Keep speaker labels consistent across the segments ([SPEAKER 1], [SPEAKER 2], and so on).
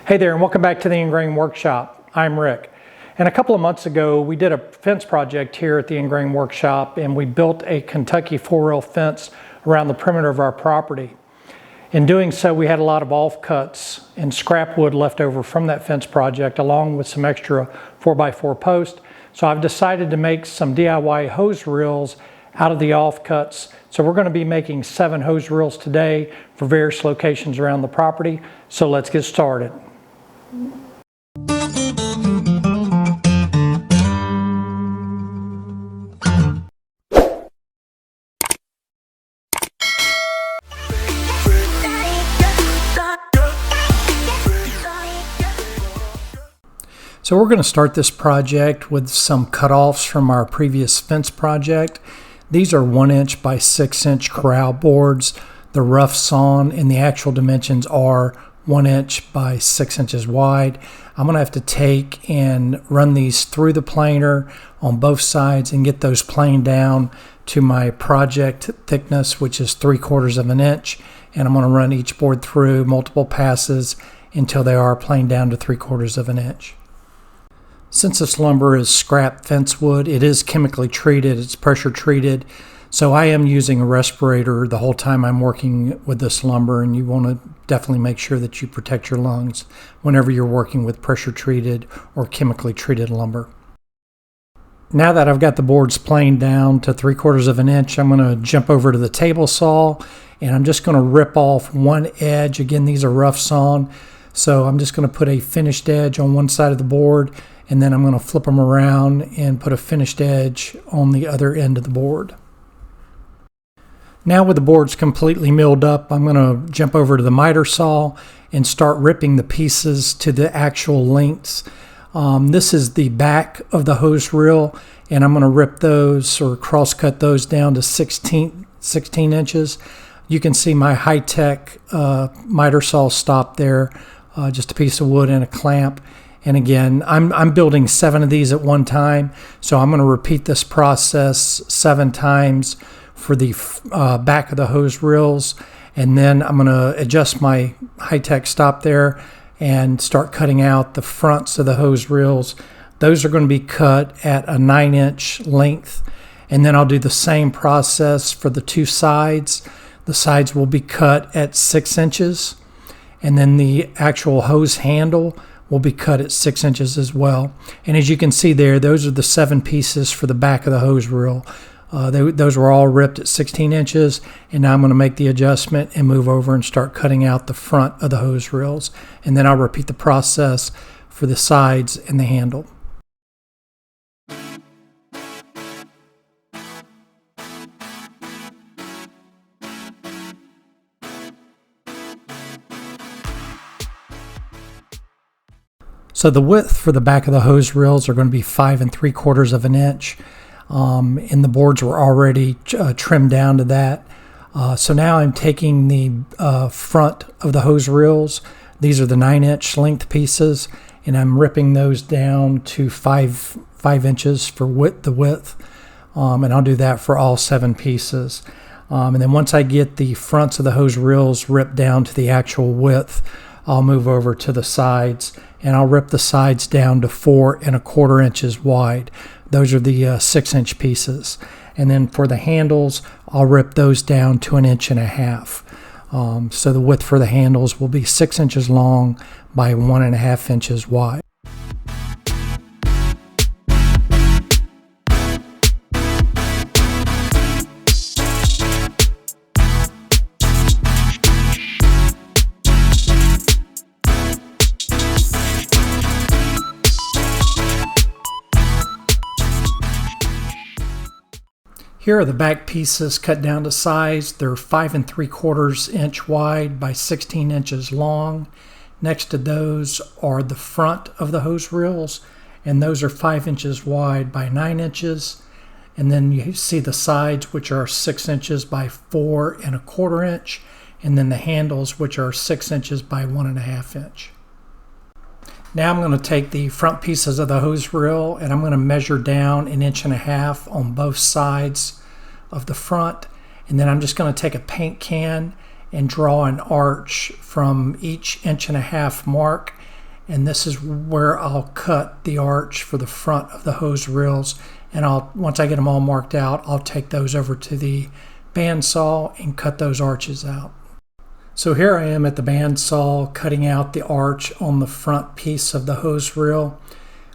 [SPEAKER 1] Hey there, and welcome back to the Ingrain Workshop. I'm Rick. And a couple of months ago, we did a fence project here at the Ingrain Workshop, and we built a Kentucky 4-rail fence around the perimeter of our property. In doing so, we had a lot of offcuts and scrap wood left over from that fence project, along with some extra 4x4 posts. So I've decided to make some DIY hose reels out of the offcuts. So we're going to be making 7 hose reels today for various locations around the property. So let's get started. So we're going to start this project with some cutoffs from our previous fence project. These are 1" by 6" corral boards. The rough sawn and the actual dimensions are 1" by 6" wide. I'm going to have to take and run these through the planer on both sides and get those planed down to my project thickness, which is 3/4 of an inch. And I'm going to run each board through multiple passes until they are planed down to 3/4 of an inch. Since this lumber is scrap fence wood, it is chemically treated, it's pressure treated. So I am using a respirator the whole time I'm working with this lumber, and you want to definitely make sure that you protect your lungs whenever you're working with pressure treated or chemically treated lumber. Now that I've got the boards planed down to 3/4 of an inch, I'm going to jump over to the table saw, and I'm just going to rip off one edge. Again, these are rough sawn, so I'm just going to put a finished edge on one side of the board, and then I'm going to flip them around and put a finished edge on the other end of the board. Now with the boards completely milled up, I'm going to jump over to the miter saw and start ripping the pieces to the actual lengths. This is the back of the hose reel, and I'm going to rip those or cross cut those down to 16 inches. You can see my high-tech miter saw stop there, just a piece of wood and a clamp. And again, I'm building 7 of these at one time, so I'm going to repeat this process 7 times for the back of the hose reels, and then I'm going to adjust my high-tech stop there and start cutting out the fronts of the hose reels. Those are going to be cut at a 9" length, and then I'll do the same process for the 2 sides. The sides will be cut at 6 inches, and then the actual hose handle will be cut at 6 inches as well. And as you can see there, those are the 7 pieces for the back of the hose reel. Those were all ripped at 16 inches, and now I'm going to make the adjustment and move over and start cutting out the front of the hose reels. And then I'll repeat the process for the sides and the handle. So the width for the back of the hose reels are going to be 5 3/4 of an inch. And the boards were already trimmed down to that. So now I'm taking the front of the hose reels. These are the 9" length pieces, and I'm ripping those down to 5 inches for the width. And I'll do that for all 7 pieces. And then once I get the fronts of the hose reels ripped down to the actual width, I'll move over to the sides, and I'll rip the sides down to 4 1/4 inches wide. Those are the 6" pieces. And then for the handles, I'll rip those down to 1.5 inches. So the width for the handles will be 6 inches long by 1.5 inches wide. Here are the back pieces cut down to size. They're 5 3/4 inch wide by 16 inches long. Next to those are the front of the hose reels, and those are 5 inches wide by 9 inches. And then you see the sides, which are 6 inches by 4 1/4 inch, and then the handles, which are 6 inches by 1.5 inch. Now I'm going to take the front pieces of the hose reel, and I'm going to measure down 1.5 inches on both sides of the front, and then I'm just going to take a paint can and draw an arch from each 1.5 inch mark, and this is where I'll cut the arch for the front of the hose reels. And once I get them all marked out, I'll take those over to the bandsaw and cut those arches out. So here I am at the bandsaw cutting out the arch on the front piece of the hose reel.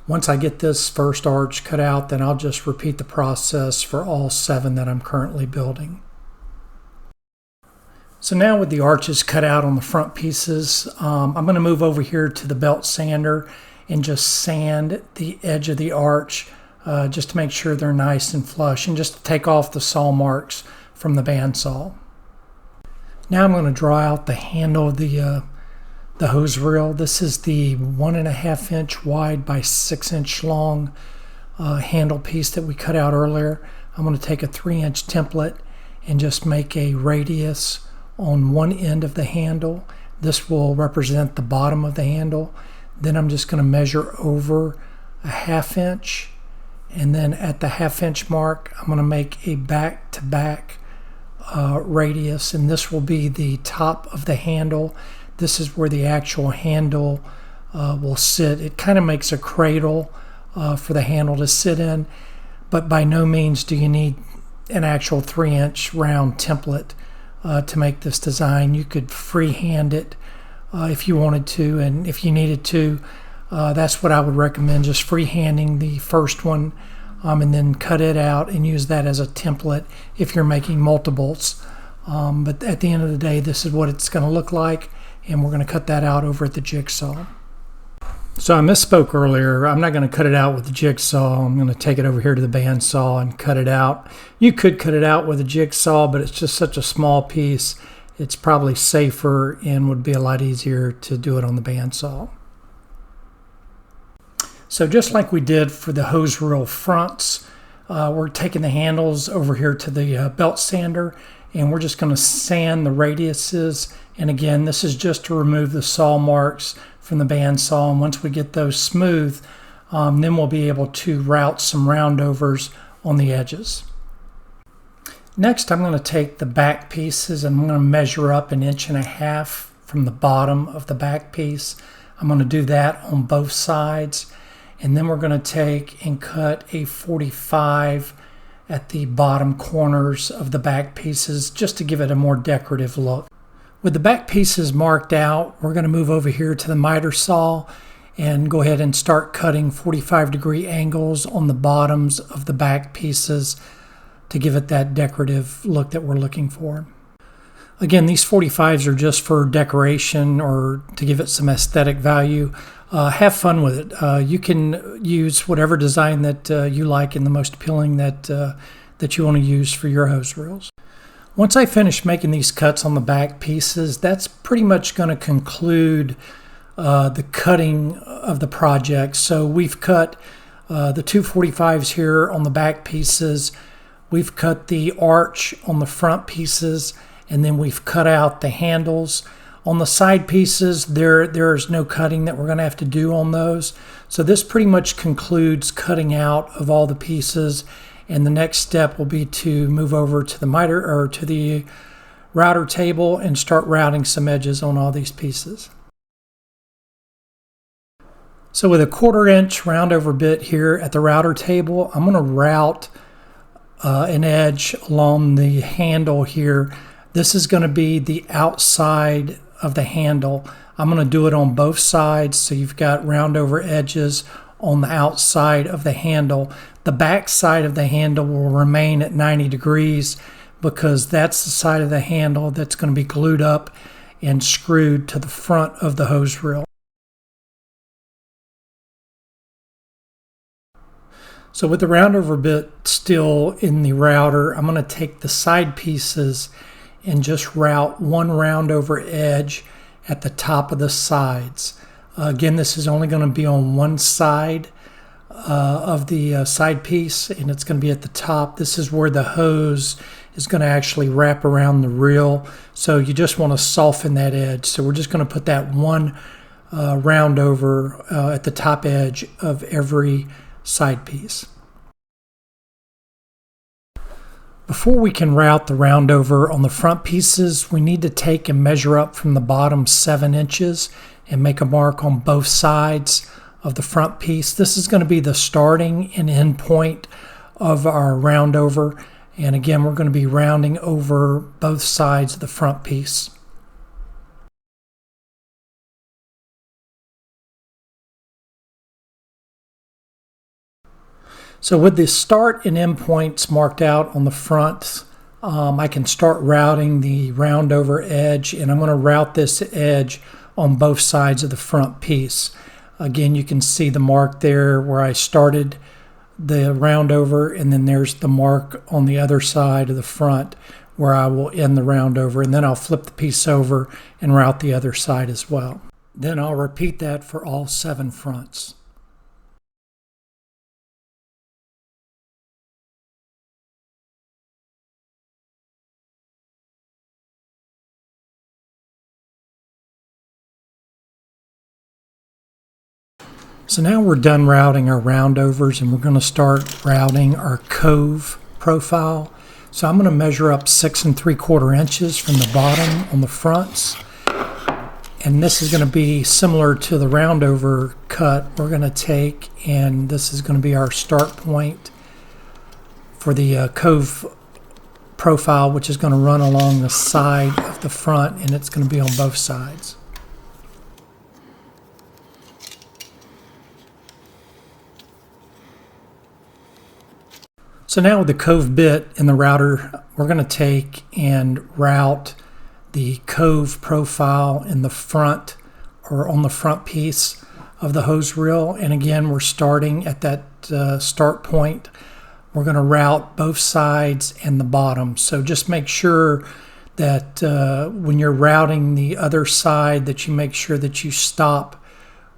[SPEAKER 1] Once I get this first arch cut out, then I'll just repeat the process for all 7 that I'm currently building. So now with the arches cut out on the front pieces, I'm going to move over here to the belt sander and just sand the edge of the arch just to make sure they're nice and flush, and just to take off the saw marks from the bandsaw. Now I'm going to draw out the handle of the hose reel. This is the 1.5 inch wide by 6 inch long handle piece that we cut out earlier. I'm going to take a 3-inch template and just make a radius on one end of the handle. This will represent the bottom of the handle. Then I'm just going to measure over a 1/2 inch, and then at the 1/2 inch mark I'm going to make a back-to-back radius, and this will be the top of the handle. This is where the actual handle will sit. It kind of makes a cradle for the handle to sit in, but by no means do you need an actual 3-inch round template to make this design. You could freehand it if you wanted to, and if you needed to, that's what I would recommend, just freehanding the first one and then cut it out and use that as a template if you're making multiples. But at the end of the day, this is what it's going to look like, and we're going to cut that out over at the jigsaw. So I misspoke earlier. I'm not going to cut it out with the jigsaw. I'm going to take it over here to the bandsaw and cut it out. You could cut it out with a jigsaw, but it's just such a small piece. It's probably safer and would be a lot easier to do it on the bandsaw. So just like we did for the hose reel fronts, we're taking the handles over here to the belt sander, and we're just going to sand the radiuses. And again, this is just to remove the saw marks from the bandsaw, and once we get those smooth, then we'll be able to route some roundovers on the edges. Next, I'm going to take the back pieces and I'm going to measure up 1.5 inches from the bottom of the back piece. I'm going to do that on both sides, and then we're going to take and cut a 45 at the bottom corners of the back pieces just to give it a more decorative look. With the back pieces marked out, we're going to move over here to the miter saw and go ahead and start cutting 45-degree angles on the bottoms of the back pieces to give it that decorative look that we're looking for. Again, these 45s are just for decoration or to give it some aesthetic value. Have fun with it. You can use whatever design that you like and the most appealing that you want to use for your hose reels. Once I finish making these cuts on the back pieces, that's pretty much going to conclude the cutting of the project. So we've cut the 245s here on the back pieces. We've cut the arch on the front pieces, and then we've cut out the handles. On the side pieces, there's no cutting that we're going to have to do on those. So this pretty much concludes cutting out of all the pieces. And the next step will be to move over to the miter or to the router table and start routing some edges on all these pieces. So with a 1/4 inch round over bit here at the router table, I'm going to route an edge along the handle here. This is going to be the outside of the handle. I'm going to do it on both sides, so you've got round over edges on the outside of the handle. The back side of the handle will remain at 90 degrees because that's the side of the handle that's going to be glued up and screwed to the front of the hose reel. So with the round over bit still in the router, I'm going to take the side pieces and just route one round over edge at the top of the sides. Again, this is only going to be on one side of the side piece, and it's going to be at the top. This is where the hose is going to actually wrap around the reel, so you just want to soften that edge. So we're just going to put that one round over at the top edge of every side piece. Before we can route the round over on the front pieces, we need to take and measure up from the bottom 7 inches, and make a mark on both sides of the front piece. This is going to be the starting and end point of our round over. And again, we're going to be rounding over both sides of the front piece. So with the start and end points marked out on the front, I can start routing the round over edge, and I'm going to route this edge on both sides of the front piece. Again, you can see the mark there where I started the round over, and then there's the mark on the other side of the front where I will end the round over, and then I'll flip the piece over and route the other side as well. Then I'll repeat that for all 7 fronts. So now we're done routing our roundovers, and we're going to start routing our cove profile. So I'm going to measure up 6 3/4 inches from the bottom on the fronts. And this is going to be similar to the roundover cut we're going to take, and this is going to be our start point for the cove profile, which is going to run along the side of the front, and it's going to be on both sides. So now with the cove bit in the router, we're going to take and route the cove profile in the front, or on the front piece of the hose reel. And again, we're starting at that start point. We're going to route both sides and the bottom. So just make sure that when you're routing the other side, that you make sure that you stop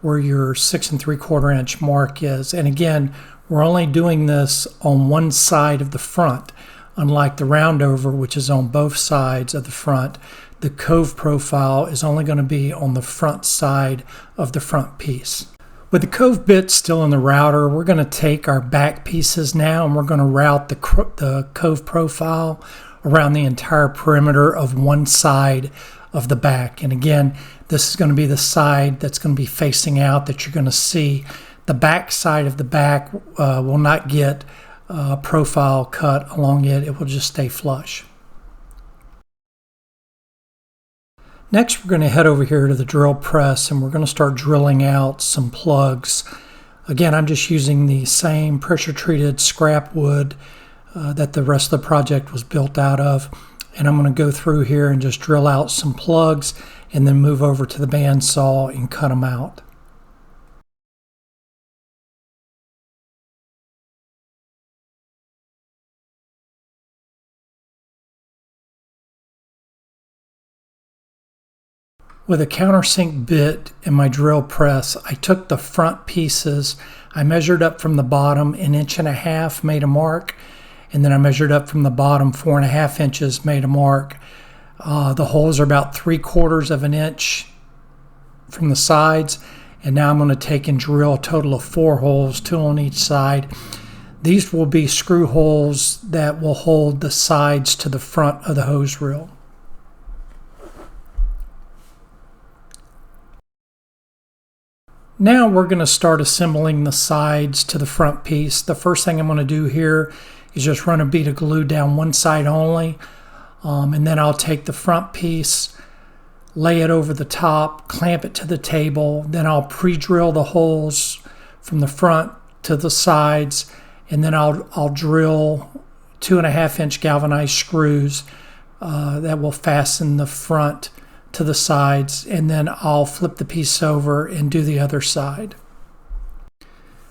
[SPEAKER 1] where your 6 3/4 inch mark is. And again, we're only doing this on one side of the front. Unlike the roundover, which is on both sides of the front, the cove profile is only going to be on the front side of the front piece. With the cove bit still in the router, we're going to take our back pieces now, and we're going to route the cove profile around the entire perimeter of one side of the back. And again, this is going to be the side that's going to be facing out, that you're going to see. The back side of the back will not get a profile cut along it. It will just stay flush. Next, we're going to head over here to the drill press, and we're going to start drilling out some plugs. Again, I'm just using the same pressure-treated scrap wood that the rest of the project was built out of. And I'm going to go through here and just drill out some plugs, and then move over to the bandsaw and cut them out. With a countersink bit in my drill press, I took the front pieces, I measured up from the bottom 1.5 inches, made a mark, and then I measured up from the bottom 4.5 inches, made a mark. The holes are about 3/4 of an inch from the sides, and now I'm going to take and drill a total of 4 holes, 2 on each side. These will be screw holes that will hold the sides to the front of the hose reel. Now we're going to start assembling the sides to the front piece. The first thing I'm going to do here is just run a bead of glue down one side only, and then I'll take the front piece, lay it over the top, clamp it to the table, then I'll pre-drill the holes from the front to the sides, and then I'll drill 2.5 inch galvanized screws that will fasten the front to the sides, and then I'll flip the piece over and do the other side.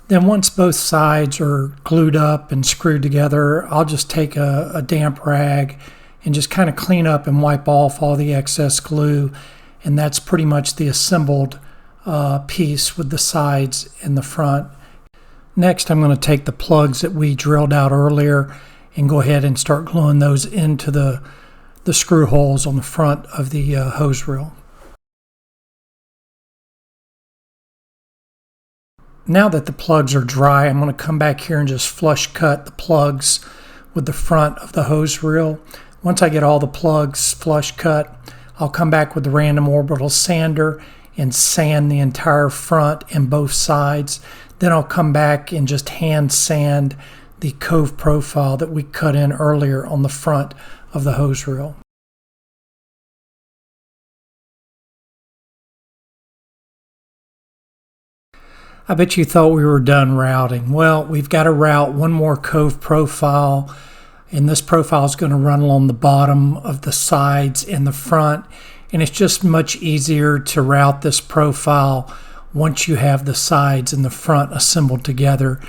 [SPEAKER 1] Then once both sides are glued up and screwed together, I'll just take a damp rag and just kind of clean up and wipe off all the excess glue, and that's pretty much the assembled piece with the sides and the front. Next, I'm going to take the plugs that we drilled out earlier and go ahead and start gluing those into the screw holes on the front of the hose reel. Now that the plugs are dry, I'm going to come back here and just flush cut the plugs with the front of the hose reel. Once I get all the plugs flush cut, I'll come back with the random orbital sander and sand the entire front and both sides. Then I'll come back and just hand sand the cove profile that we cut in earlier on the front of the hose reel. I bet you thought we were done routing. Well, we've got to route one more cove profile, and this profile is going to run along the bottom of the sides and the front, and it's just much easier to route this profile once you have the sides and the front assembled together.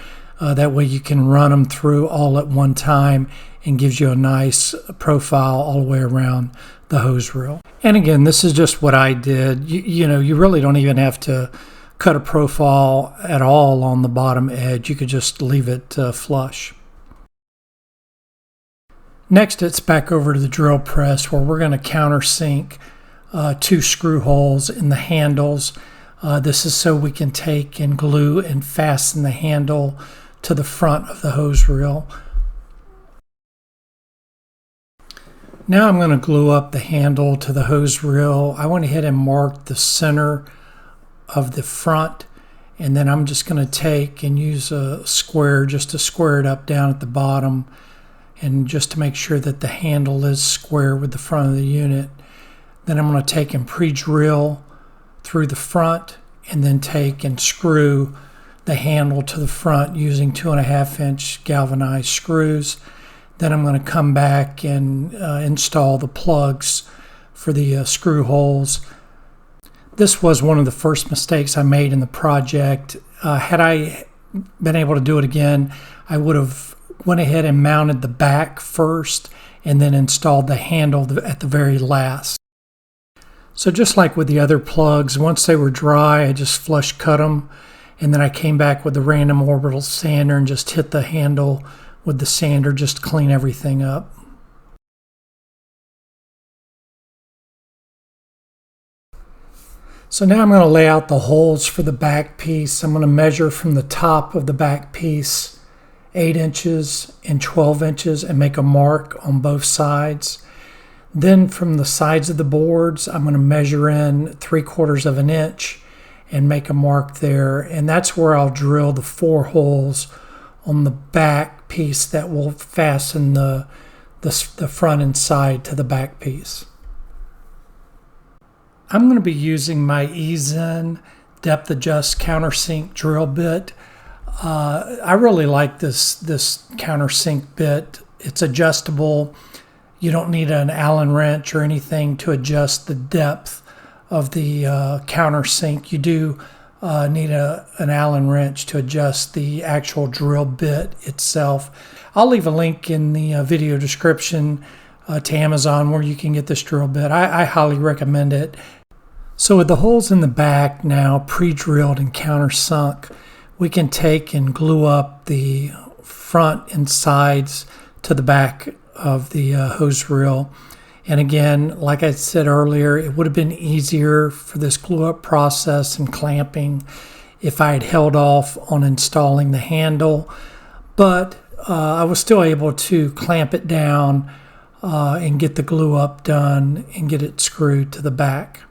[SPEAKER 1] That way you can run them through all at one time and gives you a nice profile all the way around the hose reel. And again, this is just what I did. You really don't even have to cut a profile at all on the bottom edge. You could just leave it flush. Next, it's back over to the drill press where we're going to countersink 2 screw holes in the handles. This is so we can take and glue and fasten the handle to the front of the hose reel. Now I'm going to glue up the handle to the hose reel. I went ahead and marked the center of the front, and then I'm just going to take and use a square just to square it up down at the bottom, and just to make sure that the handle is square with the front of the unit. Then I'm going to take and pre-drill through the front, and then take and screw the handle to the front using 2.5-inch galvanized screws. Then I'm going to come back and install the plugs for the screw holes. This was one of the first mistakes I made in the project. Had I been able to do it again, I would have went ahead and mounted the back first and then installed the handle at the very last. So just like with the other plugs, once they were dry, I just flush cut them, and then I came back with the random orbital sander and just hit the handle with the sander just to clean everything up. So now I'm going to lay out the holes for the back piece. I'm going to measure from the top of the back piece 8 inches and 12 inches and make a mark on both sides. Then from the sides of the boards, I'm going to measure in 3/4 of an inch and make a mark there. And that's where I'll drill the 4 holes on the back piece that will fasten the front and side to the back piece. I'm going to be using my EZen depth adjust countersink drill bit. I really like this countersink bit. It's adjustable. You don't need an Allen wrench or anything to adjust the depth of the countersink. You do need an Allen wrench to adjust the actual drill bit itself. I'll leave a link in the video description to Amazon where you can get this drill bit. I highly recommend it. So with the holes in the back now pre-drilled and countersunk, we can take and glue up the front and sides to the back of the hose reel. And again, like I said earlier, it would have been easier for this glue up process and clamping if I had held off on installing the handle, but I was still able to clamp it down and get the glue up done and get it screwed to the back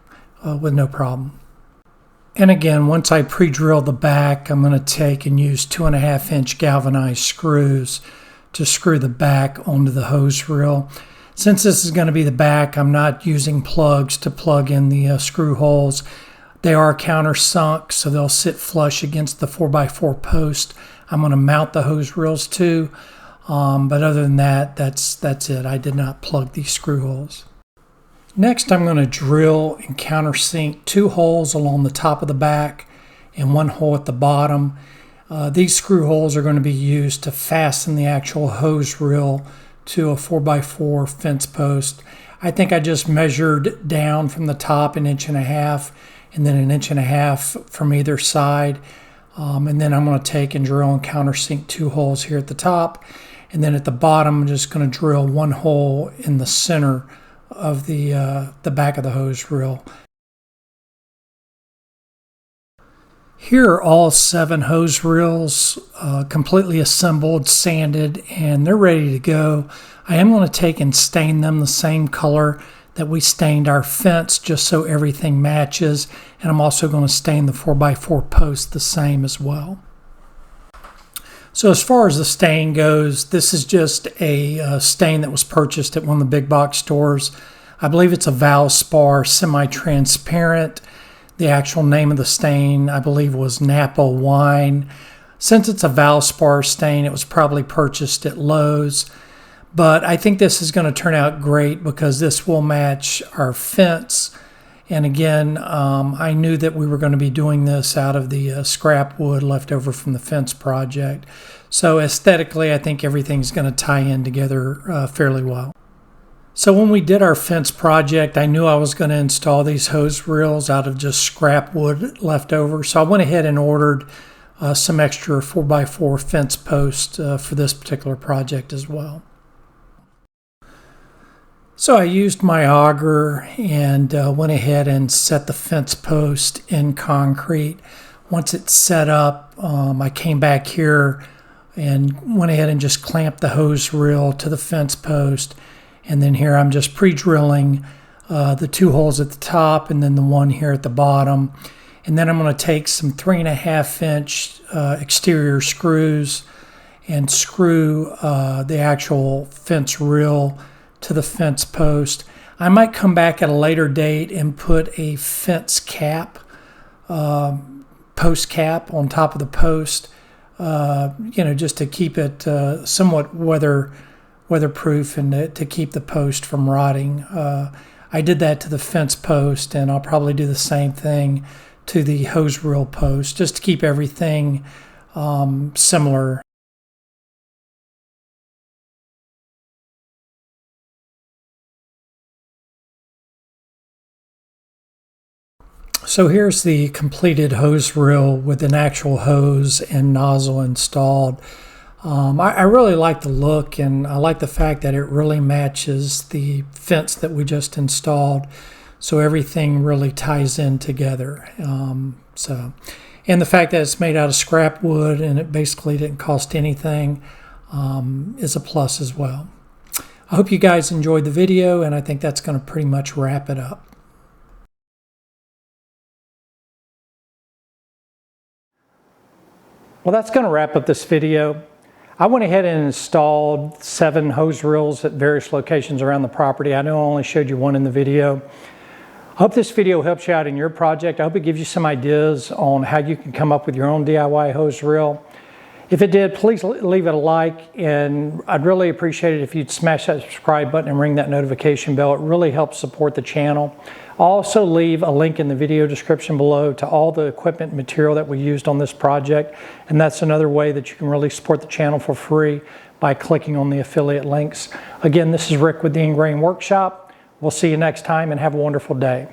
[SPEAKER 1] with no problem. And again, once I pre-drill the back, I'm going to take and use 2.5-inch galvanized screws to screw the back onto the hose reel. Since this is going to be the back, I'm not using plugs to plug in the screw holes. They are countersunk, so they'll sit flush against the 4x4 post I'm going to mount the hose reels to. But other than that, that's it. I did not plug these screw holes. Next, I'm going to drill and countersink 2 holes along the top of the back and 1 hole at the bottom. These screw holes are going to be used to fasten the actual hose reel to a 4x4 fence post. I think I just measured down from the top 1.5 inches and then 1.5 inches from either side. And then I'm going to take and drill and countersink 2 holes here at the top. And then at the bottom, I'm just going to drill 1 hole in the center of the back of the hose reel. Here are all 7 hose reels completely assembled, sanded, and they're ready to go. I am going to take and stain them the same color that we stained our fence just so everything matches. And I'm also going to stain the 4x4 post the same as well. So as far as the stain goes, this is just a stain that was purchased at one of the big box stores. I believe it's a Valspar semi-transparent. The actual name of the stain, I believe, was Napa Wine. Since it's a Valspar stain, it was probably purchased at Lowe's. But I think this is going to turn out great because this will match our fence. And again, I knew that we were going to be doing this out of the scrap wood left over from the fence project. So aesthetically, I think everything's going to tie in together fairly well. So when we did our fence project, I knew I was going to install these hose reels out of just scrap wood left over. So I went ahead and ordered some extra 4x4 fence posts for this particular project as well. So I used my auger and went ahead and set the fence post in concrete. Once it's set up, I came back here and went ahead and just clamped the hose reel to the fence post. And then here I'm just pre-drilling the 2 holes at the top and then the one here at the bottom. And then I'm going to take some 3.5-inch exterior screws and screw the actual fence reel to the fence post. I might come back at a later date and put a fence cap, post cap on top of the post, just to keep it somewhat weatherproof and to keep the post from rotting. I did that to the fence post, and I'll probably do the same thing to the hose reel post, just to keep everything similar. So here's the completed hose reel with an actual hose and nozzle installed. I really like the look, and I like the fact that it really matches the fence that we just installed. So everything really ties in together. And the fact that it's made out of scrap wood and it basically didn't cost anything is a plus as well. I hope you guys enjoyed the video, and I think that's going to pretty much wrap it up. Well, that's going to wrap up this video. I went ahead and installed 7 hose reels at various locations around the property. I know I only showed you one in the video. I hope this video helps you out in your project. I hope it gives you some ideas on how you can come up with your own DIY hose reel. If it did, please leave it a like, and I'd really appreciate it if you'd smash that subscribe button and ring that notification bell. It really helps support the channel. I'll also leave a link in the video description below to all the equipment and material that we used on this project, and that's another way that you can really support the channel for free by clicking on the affiliate links. Again, this is Rick with the Ingrain Workshop. We'll see you next time, and have a wonderful day.